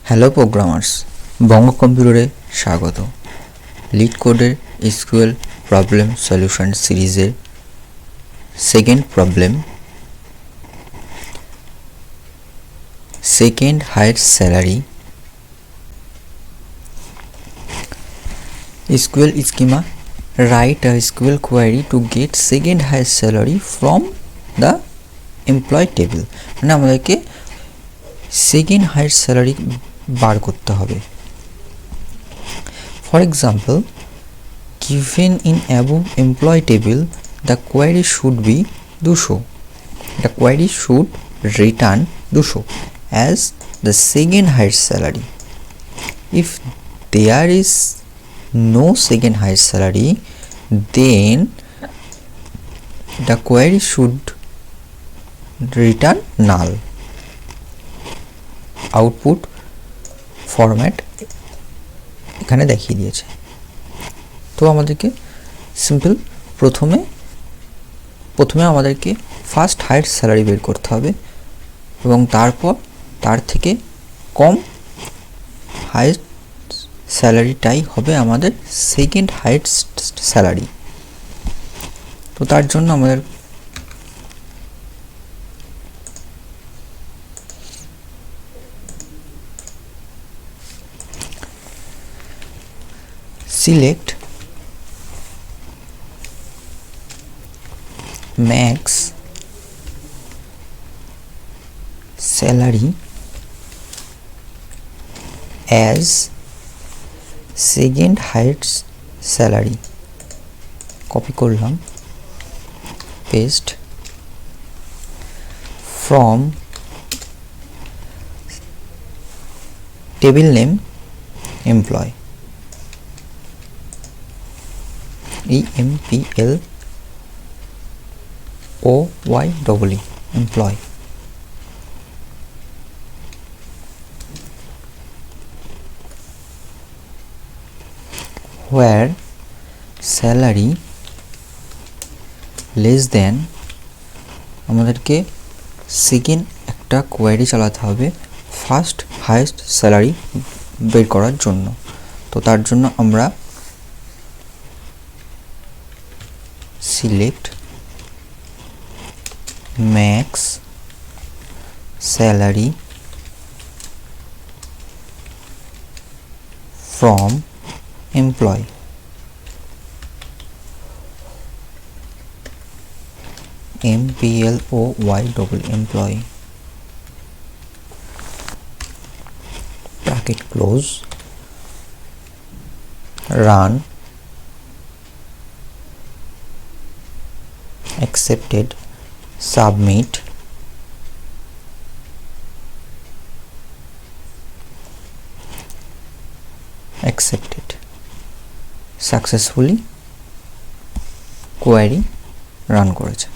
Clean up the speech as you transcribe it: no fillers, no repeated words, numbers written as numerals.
Hello programmers, বঙ্গ কম্পিউটারে স্বাগত। লিটকোডের SQL problem solution সিরিজের second problem, second highest salary. SQL schema: write a SQL query to get second highest salary from the employee table। মানে আমাদেরকে second highest salary বার করতে হবে। For example, given in above employee table, the query should be 200. The query should return 200 as the second highest salary. If there is no second highest salary, then the query should return null. Output format এখানে দেখিয়ে দিয়েছে। তো আমাদেরকে simple প্রথমে আমাদেরকে first highest salary বের করতে হবে এবং তারপর তার থেকে কম হাইয়েস্ট স্যালারিটাই হবে আমাদের সেকেন্ড হাইয়েস্ট স্যালারি। তো তার জন্য আমাদের select max salary as second highest salary। Copy করলাম, paste, from table name employee, EMPLOYEE employee, where salary less than, আমাদেরকে সেকেন্ড একটা কোয়েরি চালাতে হবে ফার্স্ট হাইয়েস্ট স্যালারি বের করার জন্য। তো তার জন্য আমরা select max salary from employee, EMPLOYEE employee, bracket close, run, accepted, submit, accepted, successfully query run করেছে।